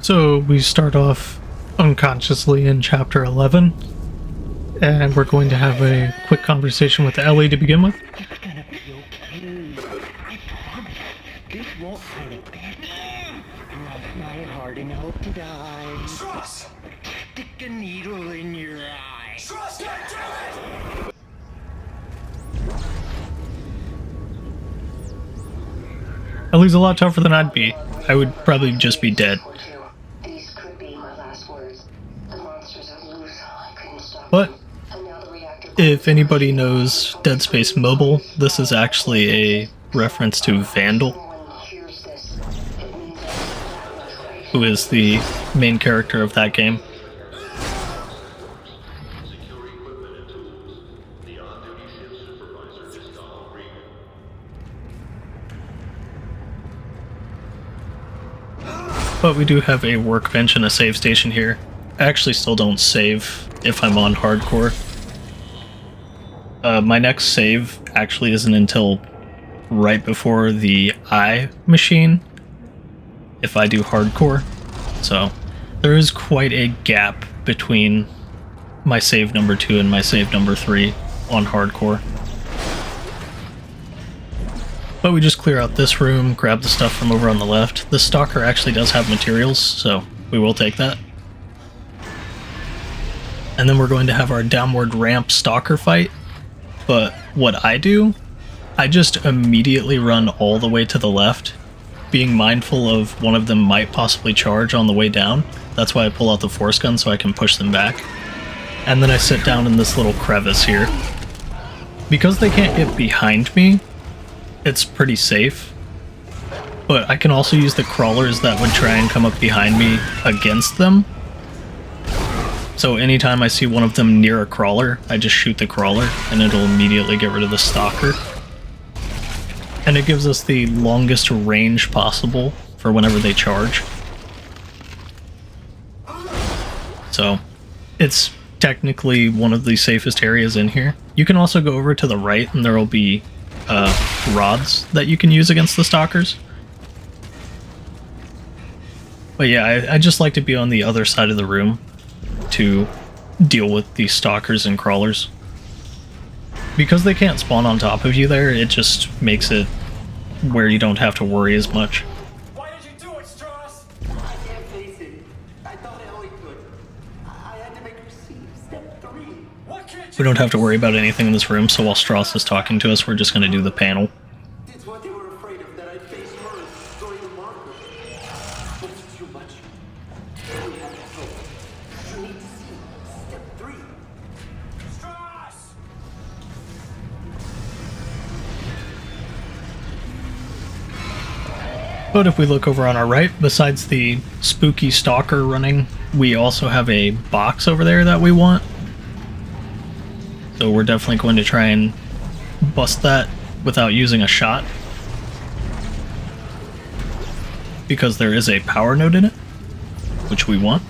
So we start off unconsciously in chapter 11, and we're going to have a quick conversation with Ellie to begin with. This won't hurt it. My heart and hope to die. Trust! Stick a needle in your eye. Trust, goddammit! Ellie's a lot tougher than I'd be. I would probably just be dead. These could be my last words. The monsters are loose. I couldn't stop But them. And now the reactor. if anybody knows Dead Space Mobile, this is actually a reference to Vandal, Someone hears this. It means that was right. who is the main character of that game. But we do have a workbench and a save station here. I actually still don't save if I'm on hardcore. My next save actually isn't until right before the I machine, if I do hardcore. So there is quite a gap between my save number 2 and my save number 3 on hardcore. But we just clear out this room, grab the stuff from over on the left. The stalker actually does have materials, so we will take that. And then we're going to have our downward ramp stalker fight. But what I do, I just immediately run all the way to the left, being mindful of one of them might possibly charge on the way down. That's why I pull out the force gun so I can push them back. And then I sit down in this little crevice here. Because they can't get behind me, it's pretty safe. But I can also use the crawlers that would try and come up behind me against them. So anytime I see one of them near a crawler, I just shoot the crawler and it'll immediately get rid of the stalker. And it gives us the longest range possible for whenever they charge. So it's technically one of the safest areas in here. You can also go over to the right and there will be rods that you can use against the stalkers. But yeah, I just like to be on the other side of the room to deal with these stalkers and crawlers. Because they can't spawn on top of you there, it just makes it where you don't have to worry as much. Why did you do it, Strauss? I can't face it. I thought Ellie could. I had to make her see step 3. What can't you We don't have to worry about anything in this room, so while Strauss is talking to us, we're just going to do the panel. It's what they were afraid of, that I'd face her during the marker. But it's too much. We have to hope. You need to see step 3. Strauss? But if we look over on our right, besides the spooky stalker running, we also have a box over there that we want. So we're definitely going to try and bust that without using a shot. Because there is a power node in it, which we want.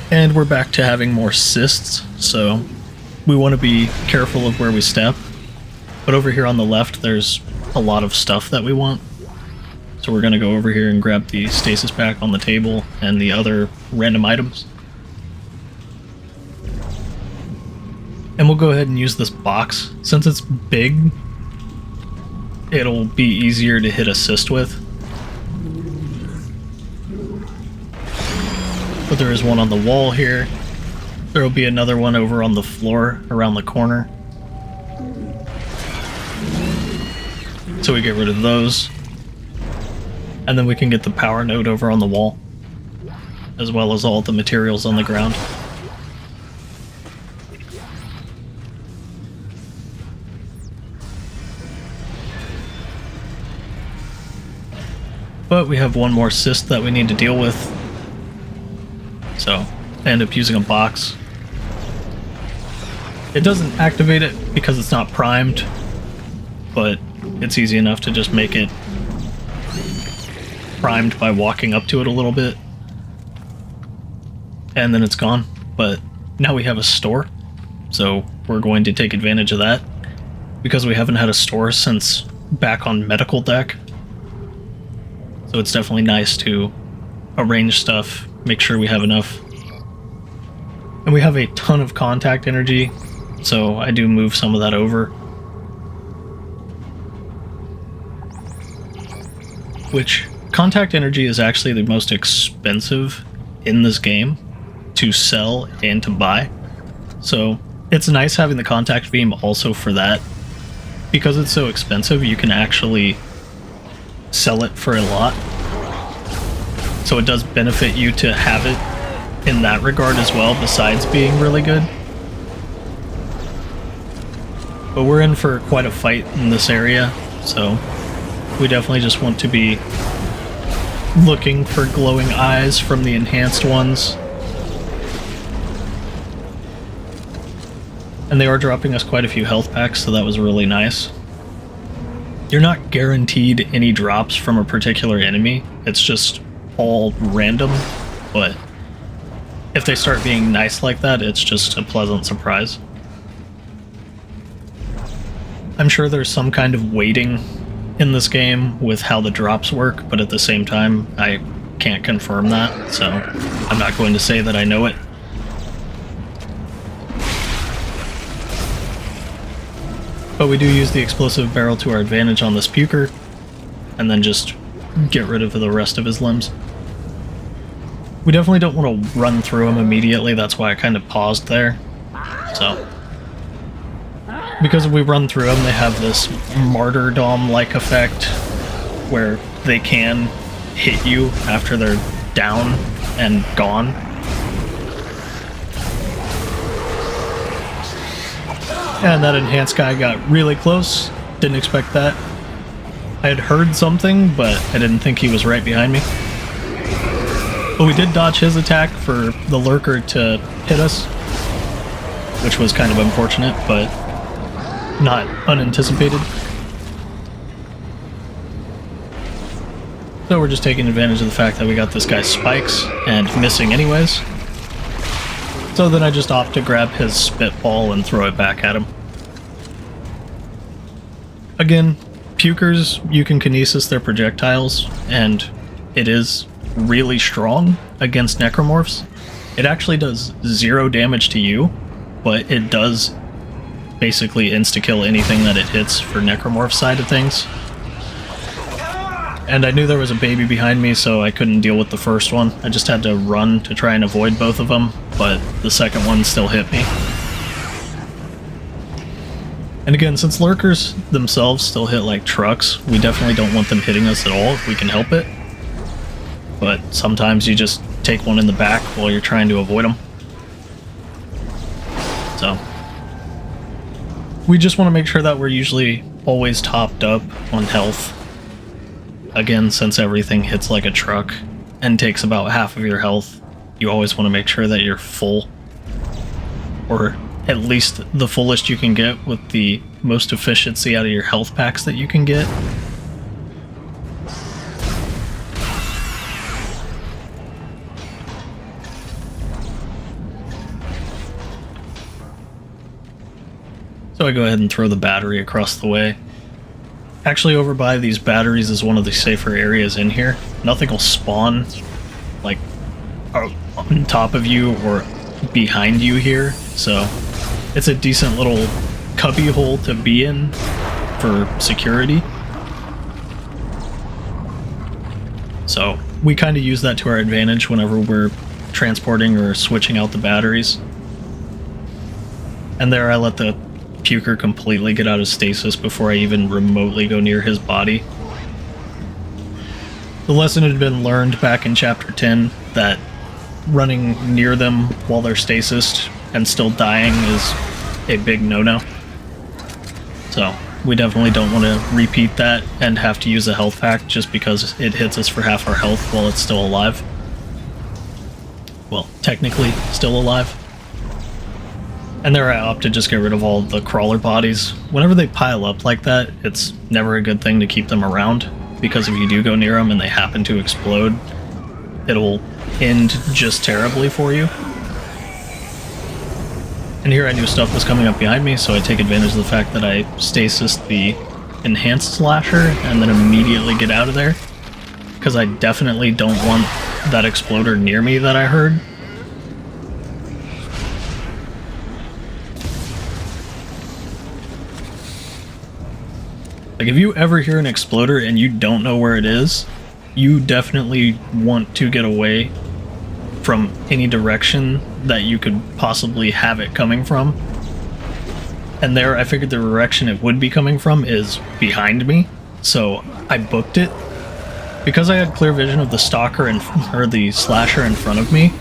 And we're back to having more cysts, so we want to be careful of where we step. But over here on the left, there's a lot of stuff that we want. So we're going to go over here and grab the stasis pack on the table and the other random items. And we'll go ahead and use this box. Since it's big, it'll be easier to hit assist with. But there is one on the wall here. There will be another one over on the floor around the corner. So we get rid of those. And then we can get the power node over on the wall, as well as all the materials on the ground. But we have one more cyst that we need to deal with. So I end up using a box. It doesn't activate it because it's not primed, but it's easy enough to just make it primed by walking up to it a little bit. And then it's gone. But now we have a store, so we're going to take advantage of that. Because we haven't had a store since back on medical deck. So So it's definitely nice to arrange stuff, make sure we have enough. And we have a ton of contact energy, so I do move some of that over. Which, contact energy is actually the most expensive in this game to sell and to buy. So it's nice having the contact beam also for that. Because it's so expensive, you can actually sell it for a lot. So it does benefit you to have it in that regard as well, besides being really good. But we're in for quite a fight in this area, so we definitely just want to be looking for glowing eyes from the enhanced ones. And they are dropping us quite a few health packs, so that was really nice. You're not guaranteed any drops from a particular enemy, it's just all random, but if they start being nice like that, it's just a pleasant surprise. I'm sure there's some kind of weighting in this game with how the drops work, but at the same time, I can't confirm that, so I'm not going to say that I know it. But we do use the explosive barrel to our advantage on this puker, and then just get rid of the rest of his limbs. We definitely don't want to run through him immediately, that's why I kind of paused there. So, because if we run through them, they have this martyrdom-like effect, where they can hit you after they're down and gone. And that enhanced guy got really close. Didn't expect that. I had heard something, but I didn't think he was right behind me. But we did dodge his attack for the lurker to hit us, which was kind of unfortunate, but not unanticipated. So we're just taking advantage of the fact that we got this guy's spikes and missing anyways. So then I just opt to grab his spitball and throw it back at him. Again, pukers, you can kinesis their projectiles, and it is really strong against necromorphs. It actually does 0 damage to you, but it does basically insta-kill anything that it hits for necromorph side of things. And I knew there was a baby behind me, so I couldn't deal with the first one. I just had to run to try and avoid both of them, but the second one still hit me. And again, since lurkers themselves still hit like trucks, we definitely don't want them hitting us at all if we can help it. But sometimes you just take one in the back while you're trying to avoid them. So, we just want to make sure that we're usually always topped up on health. Again, since everything hits like a truck and takes about half of your health, you always want to make sure that you're full. Or at least the fullest you can get with the most efficiency out of your health packs that you can get. So I go ahead and throw the battery across the way. Actually, over by these batteries is one of the safer areas in here. Nothing will spawn, like, on top of you or behind you here, so it's a decent little cubby hole to be in for security. So we kind of use that to our advantage whenever we're transporting or switching out the batteries. And there I let the puker completely get out of stasis before I even remotely go near his body. The lesson had been learned back in chapter 10 that running near them while they're stasised and still dying is a big no-no. So we definitely don't want to repeat that and have to use a health pack just because it hits us for half our health while it's still alive. Well, technically still alive. And there I opt to just get rid of all the crawler bodies. Whenever they pile up like that, it's never a good thing to keep them around, because if you do go near them and they happen to explode, it'll end just terribly for you. And here I knew stuff was coming up behind me, so I take advantage of the fact that I stasis the enhanced slasher and then immediately get out of there. because I definitely don't want that exploder near me that I heard. Like, if you ever hear an exploder and you don't know where it is, you definitely want to get away from any direction that you could possibly have it coming from. And there, I figured the direction it would be coming from is behind me, so I booked it. Because I had clear vision of the stalker or the slasher in front of me,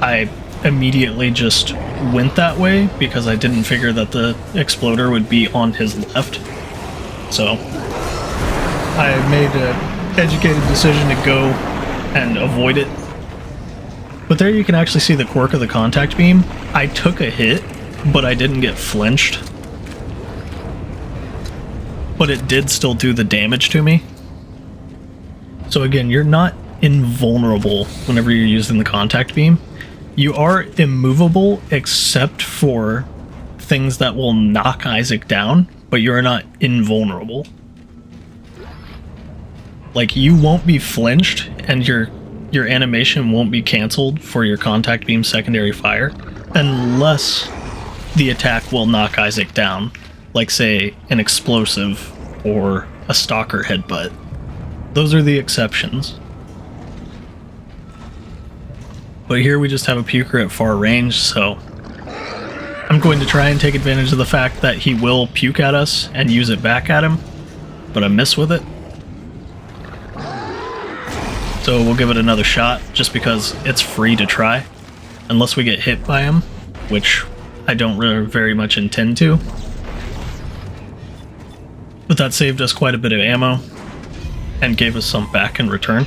I immediately just went that way because I didn't figure that the exploder would be on his left. So I made an educated decision to go and avoid it. But there you can actually see the quirk of the contact beam. I took a hit, but I didn't get flinched. But it did still do the damage to me. So again, you're not invulnerable whenever you're using the contact beam. You are immovable except for things that will knock Isaac down, but you're not invulnerable. Like, you won't be flinched, and your animation won't be cancelled for your contact beam secondary fire, unless the attack will knock Isaac down, like, say, an explosive or a stalker headbutt. Those are the exceptions. But here we just have a puker at far range, so I'm going to try and take advantage of the fact that he will puke at us and use it back at him, but I miss with it. So we'll give it another shot, just because it's free to try, unless we get hit by him, which I don't really very much intend to. But that saved us quite a bit of ammo, and gave us some back in return.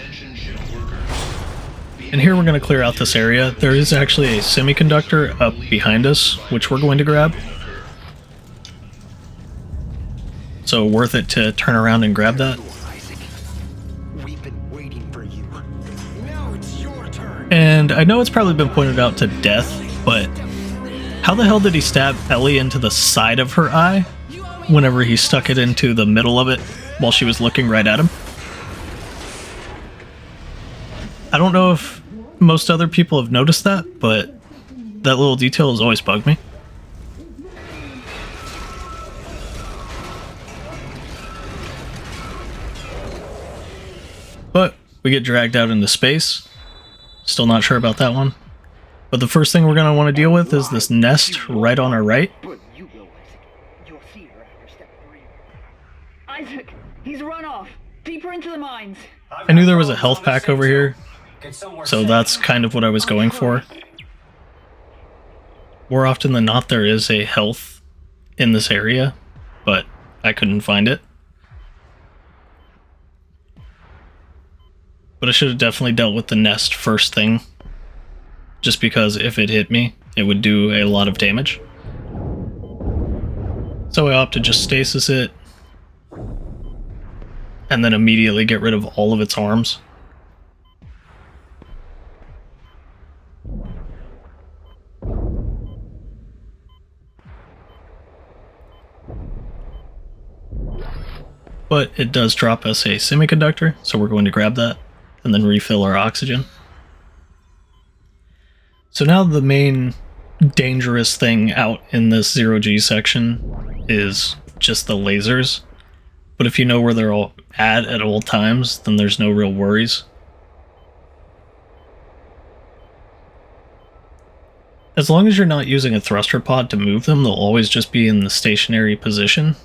And here we're going to clear out this area. There is actually a semiconductor up behind us, which we're going to grab. So worth it to turn around and grab that. We've been waiting for you. Now it's your turn. And I know it's probably been pointed out to death, but how the hell did he stab Ellie into the side of her eye whenever he stuck it into the middle of it while she was looking right at him? I don't know if most other people have noticed that, but that little detail has always bugged me. But we get dragged out into space. Still not sure about that one. But the first thing we're going to want to deal with is this nest right on our right. But you will, Isaac. You'll see her after step 3. Isaac, he's run off. Deeper into the mines. I knew there was a health pack over here, so that's kind of what I was going for. More often than not, there is a health in this area, but I couldn't find it. But I should have definitely dealt with the nest first thing, just because if it hit me, it would do a lot of damage. So I opt to just stasis it, and then immediately get rid of all of its arms. But it does drop us a semiconductor, so we're going to grab that and then refill our oxygen. So now the main dangerous thing out in this 0G section is just the lasers. But if you know where they're all at all times, then there's no real worries. As long as you're not using a thruster pod to move them, they'll always just be in the stationary position.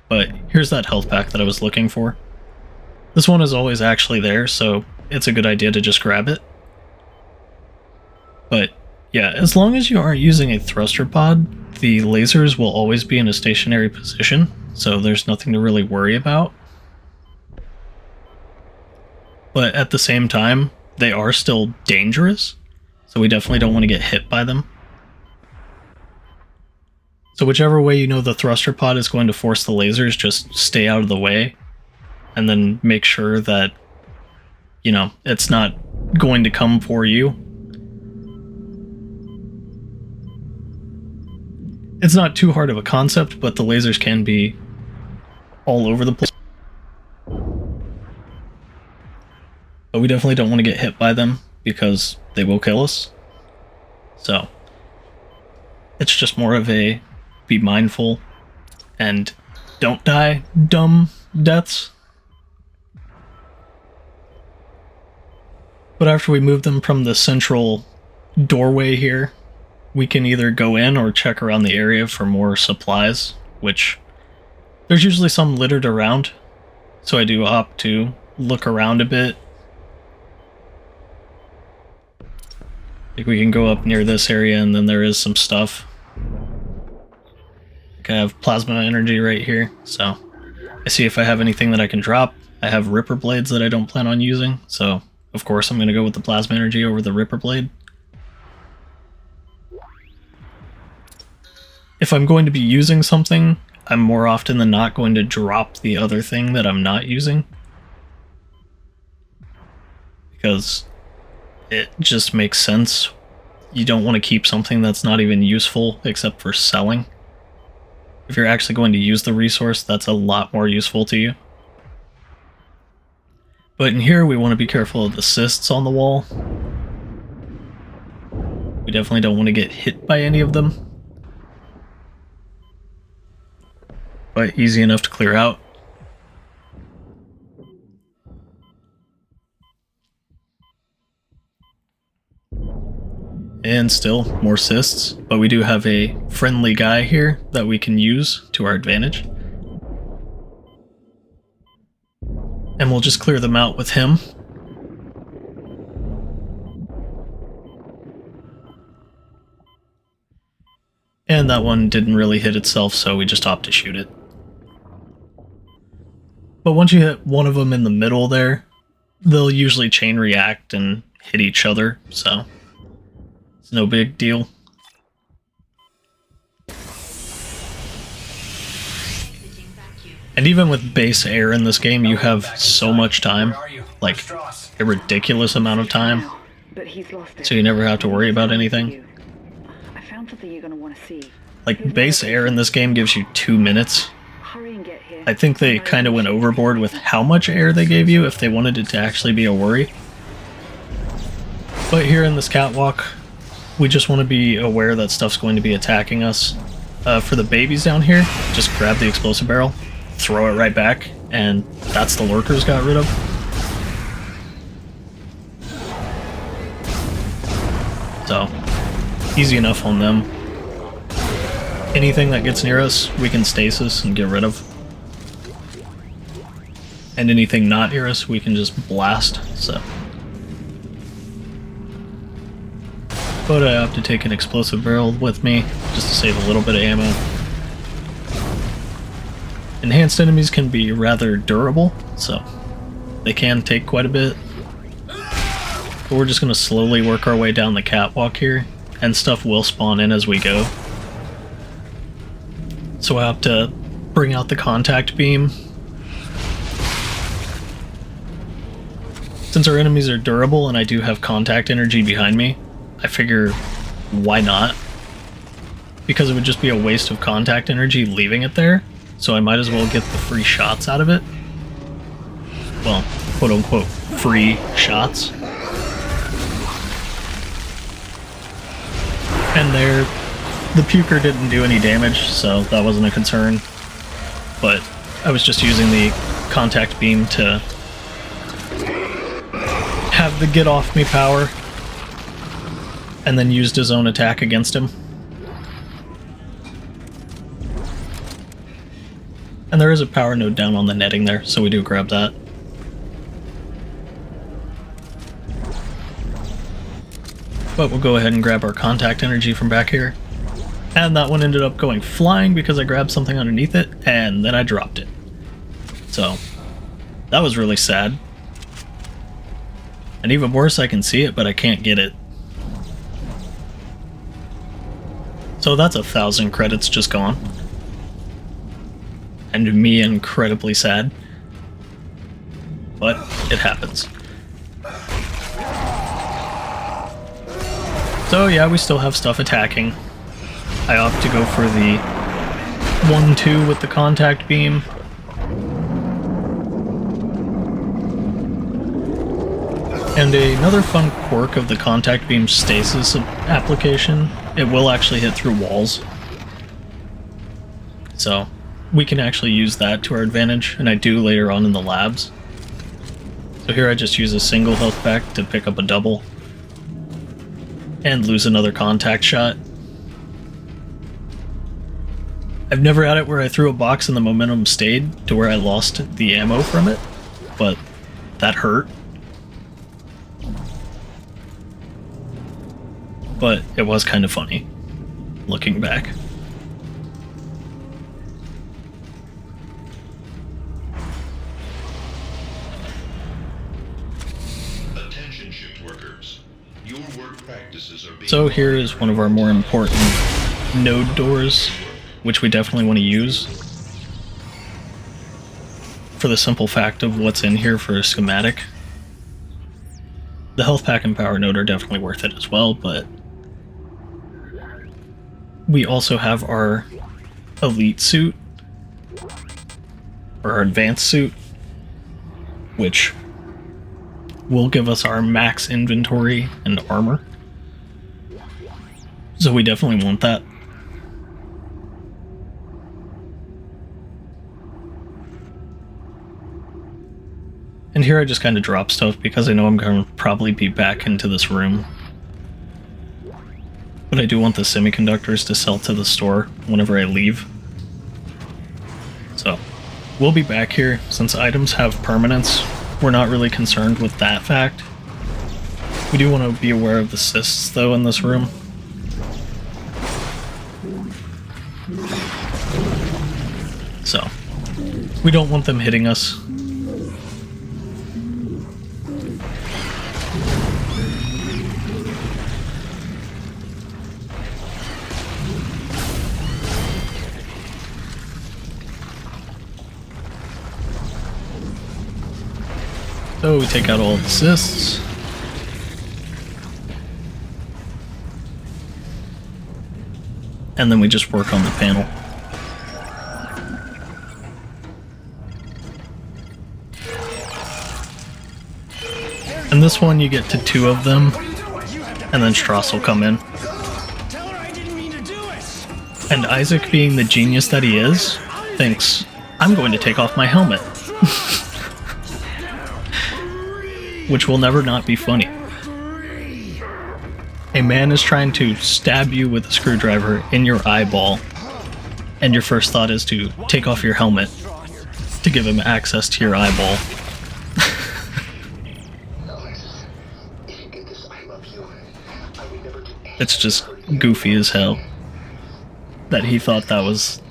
But here's that health pack that I was looking for. This one is always actually there, so it's a good idea to just grab it. But yeah, as long as you aren't using a thruster pod, the lasers will always be in a stationary position, so there's nothing to really worry about. But at the same time, they are still dangerous, so we definitely don't want to get hit by them. So whichever way you know the thruster pod is going to force the lasers, just stay out of the way, and then make sure that, you know, it's not going to come for you. It's not too hard of a concept, but the lasers can be all over the place. But we definitely don't want to get hit by them because they will kill us. So it's just more of a be mindful and don't die dumb deaths. But after we move them from the central doorway here, we can either go in or check around the area for more supplies, which there's usually some littered around. So I do opt to look around a bit. Like we can go up near this area and then there is some stuff. Like I have plasma energy right here, so I see if I have anything that I can drop. I have Ripper Blades that I don't plan on using, so of course I'm going to go with the plasma energy over the Ripper Blade. If I'm going to be using something, I'm more often than not going to drop the other thing that I'm not using. Because it just makes sense. You don't want to keep something that's not even useful except for selling. If you're actually going to use the resource, that's a lot more useful to you. But in here, we want to be careful of the cysts on the wall. We definitely don't want to get hit by any of them. But easy enough to clear out. And still more cysts, but we do have a friendly guy here that we can use to our advantage. And we'll just clear them out with him. And that one didn't really hit itself, so we just opt to shoot it. But once you hit one of them in the middle there, they'll usually chain react and hit each other, so it's no big deal. And even with base air in this game, you have so much time, like a ridiculous amount of time, But he's lost it. so you never have to worry about anything. I found something you're gonna want to see. Like, base air in this game gives you 2 minutes. Hurry and get here. I think they kind of went overboard with how much air they gave you if they wanted it to actually be a worry. But here in this catwalk, we just want to be aware that stuff's going to be attacking us. For the babies down here, just grab the explosive barrel, throw it right back, and that's the lurkers got rid of. So, easy enough on them. Anything that gets near us, we can stasis and get rid of. And anything not near us, we can just blast, so. But I opt to take an explosive barrel with me, just to save a little bit of ammo. Enhanced enemies can be rather durable, so they can take quite a bit. But we're just going to slowly work our way down the catwalk here, and stuff will spawn in as we go. So I have to bring out the contact beam. Since our enemies are durable and I do have contact energy behind me, I figure why not? Because it would just be a waste of contact energy leaving it there, so I might as well get the free shots out of it. Well, quote unquote, free shots. And there, the puker didn't do any damage, so that wasn't a concern. But I was just using the contact beam to have the get off me power, and then used his own attack against him. And there is a power node down on the netting there, so we do grab that. But we'll go ahead and grab our contact energy from back here. And that one ended up going flying because I grabbed something underneath it, and then I dropped it. So, that was really sad. And even worse, I can see it, but I can't get it. So that's 1,000 credits just gone. And me incredibly sad. But it happens. So yeah, we still have stuff attacking. I opt to go for the 1-2 with the contact beam. And another fun quirk of the contact beam stasis application, it will actually hit through walls. So we can actually use that to our advantage, and I do later on in the labs. So here I just use a single health pack to pick up a double and lose another contact shot. I've never had it where I threw a box and the momentum stayed to where I lost the ammo from it, but that hurt. But it was kind of funny, looking back. Attention shift workers. Your work practices are being... So here is one of our more important node doors, which we definitely want to use. For the simple fact of what's in here for a schematic. The health pack and power node are definitely worth it as well, but we also have our elite suit, or our advanced suit, which will give us our max inventory and armor. So we definitely want that. And here I just kind of drop stuff because I know I'm going to probably be back into this room. But I do want the semiconductors to sell to the store whenever I leave. So, we'll be back here. Since items have permanence, we're not really concerned with that fact. We do want to be aware of the cysts, though, in this room. So, we don't want them hitting us. So we take out all the cysts. And then we just work on the panel. And this one you get to 2 of them, and then Strauss will come in. Tell her I didn't mean to do it. And Isaac, being the genius that he is, thinks, I'm going to take off my helmet. Which will never not be funny. A man is trying to stab you with a screwdriver in your eyeball, and your first thought is to take off your helmet to give him access to your eyeball. It's just goofy as hell that he thought that was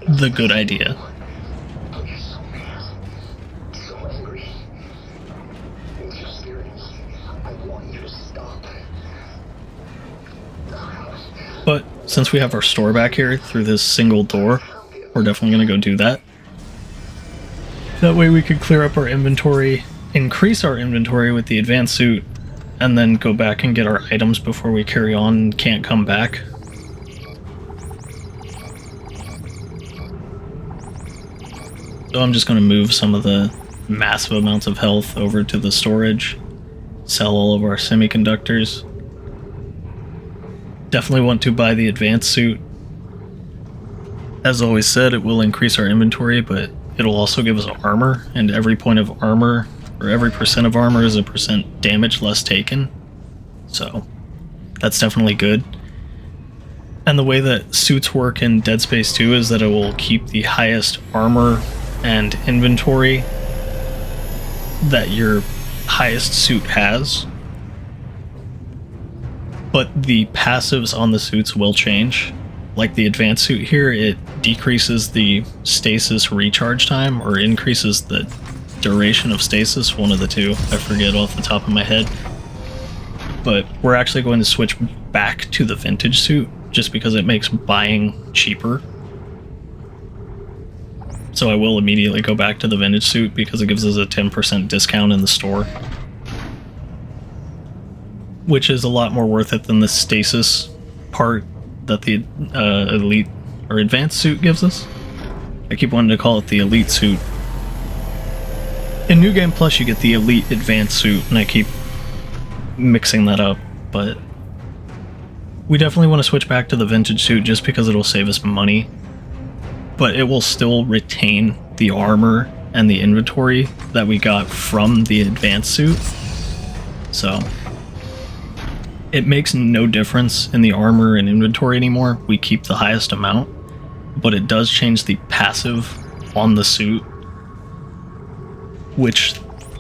the good idea. But since we have our store back here through this single door, we're definitely going to go do that. That way we could clear up our inventory, increase our inventory with the advanced suit, and then go back and get our items before we carry on and can't come back. So I'm just going to move some of the massive amounts of health over to the storage, sell all of our semiconductors. Definitely want to buy the advanced suit. As always said, it will increase our inventory, but it'll also give us armor, and every point of armor, or every percent of armor, is a percent damage less taken. So, that's definitely good. And the way that suits work in Dead Space 2 is that it will keep the highest armor and inventory that your highest suit has. But the passives on the suits will change. Like the advanced suit here, it decreases the stasis recharge time, or increases the duration of stasis, one of the two. I forget off the top of my head. But we're actually going to switch back to the vintage suit, just because it makes buying cheaper. So I will immediately go back to the vintage suit, because it gives us a 10% discount in the store. Which is a lot more worth it than the stasis part that the elite or advanced suit gives us. I keep wanting to call it the elite suit. In New Game Plus you get the elite advanced suit, and I keep mixing that up, but we definitely want to switch back to the vintage suit just because it'll save us money, but it will still retain the armor and the inventory that we got from the advanced suit. So it makes no difference in the armor and inventory anymore. We keep the highest amount, but it does change the passive on the suit, which,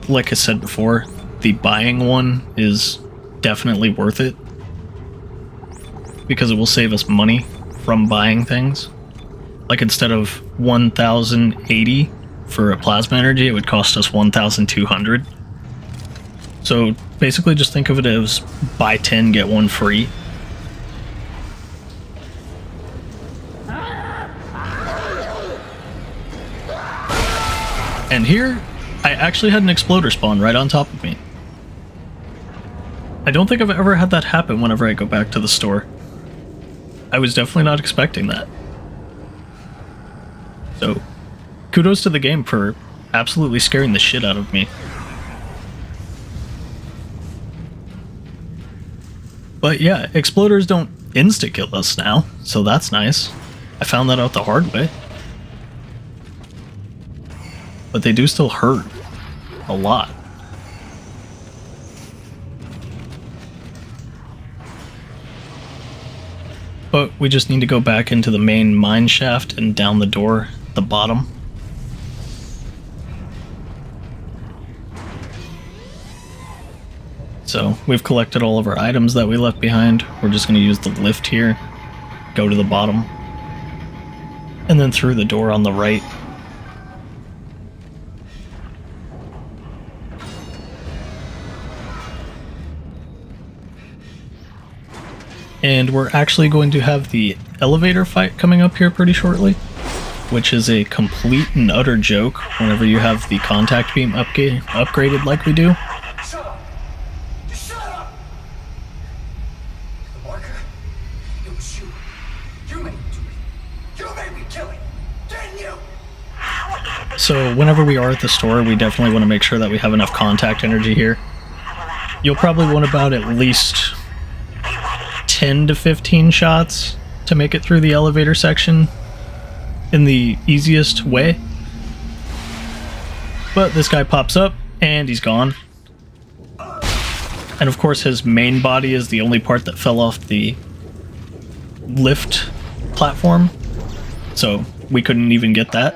like I said before, the buying one is definitely worth it because it will save us money from buying things. Like, instead of 1,080 for a plasma energy, it would cost us 1,200. So basically just think of it as buy 10, get one free. And here, I actually had an exploder spawn right on top of me. I don't think I've ever had that happen whenever I go back to the store. I was definitely not expecting that. So, kudos to the game for absolutely scaring the shit out of me. But yeah, exploders don't insta-kill us now, so that's nice. I found that out the hard way. But they do still hurt a lot. But we just need to go back into the main mine shaft and down the door at the bottom. So we've collected all of our items that we left behind. We're just going to use the lift here, go to the bottom, and then through the door on the right. And we're actually going to have the elevator fight coming up here pretty shortly, which is a complete and utter joke whenever you have the contact beam upgraded like we do. Shut up! Just shut up! The marker? It was you. You made me do it. You made me kill it. Didn't you? So whenever we are at the store, we definitely want to make sure that we have enough contact energy here. You'll probably want about at least 10 to 15 shots to make it through the elevator section in the easiest way. But this guy pops up and he's gone. And of course his main body is the only part that fell off the lift platform, so we couldn't even get that.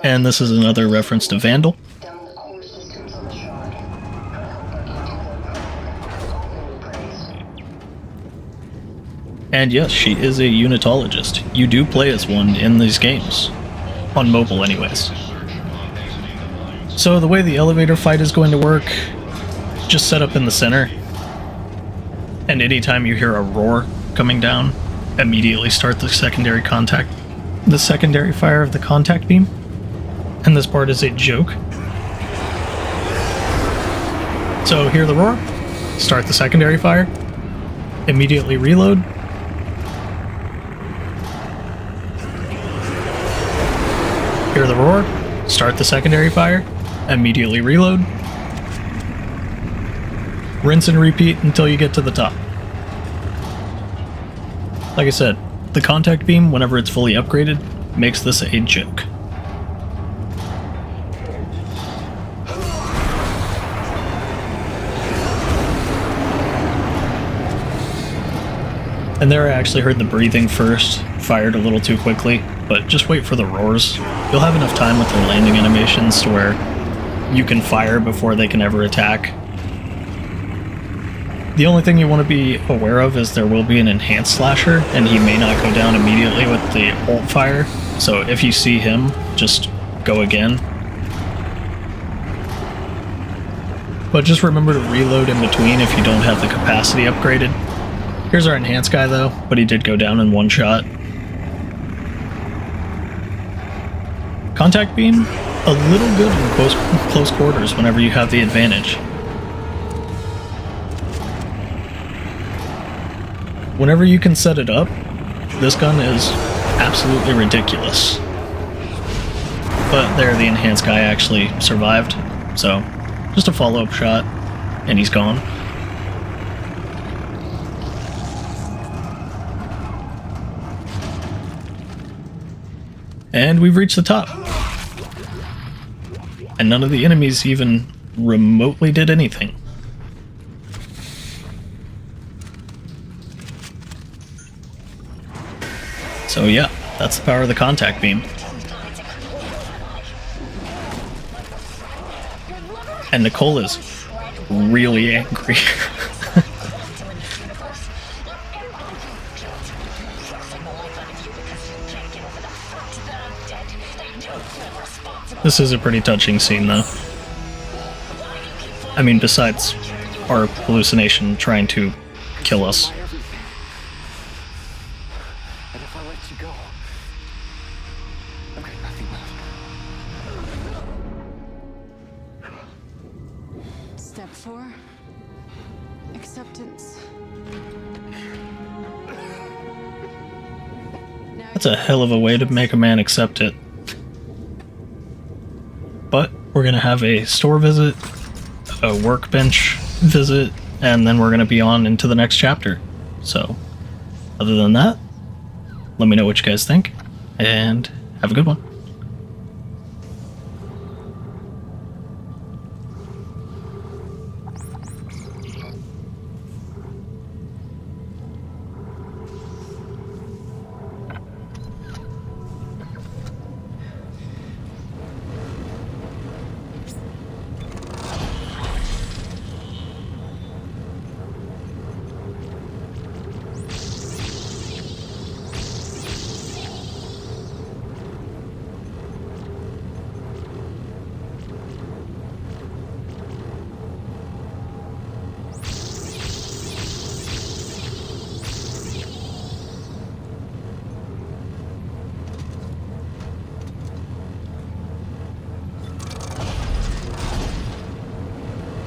And this is another reference to Vandal. And yes, she is a unitologist. You do play as one in these games. On mobile anyways. So the way the elevator fight is going to work, just set up in the center. And anytime you hear a roar coming down, immediately start the secondary fire of the contact beam. And this part is a joke. So hear the roar, start the secondary fire, immediately reload. Hear the roar, start the secondary fire, immediately reload. Rinse and repeat until you get to the top. Like I said, the contact beam, whenever it's fully upgraded, makes this a joke. And there I actually heard the breathing first, fired a little too quickly, but just wait for the roars. You'll have enough time with their landing animations to where you can fire before they can ever attack. The only thing you want to be aware of is there will be an enhanced slasher, and he may not go down immediately with the ult fire, so if you see him, just go again. But just remember to reload in between if you don't have the capacity upgraded. Here's our enhanced guy though, but he did go down in one shot. Contact beam, a little good in close quarters whenever you have the advantage. Whenever you can set it up, this gun is absolutely ridiculous. But there, the enhanced guy actually survived, so Just a follow-up shot, and he's gone. And we've reached the top. And none of the enemies even remotely did anything. So yeah, that's the power of the contact beam. And Nicole is really angry. This is a pretty touching scene, though. I mean, besides our hallucination trying to kill us. And if I let you go, I've got nothing left. Step 4. Acceptance. That's a hell of a way to make a man accept it. But we're gonna have a store visit, a workbench visit, and then we're gonna be on into the next chapter. So, other than that, let me know what you guys think, and have a good one.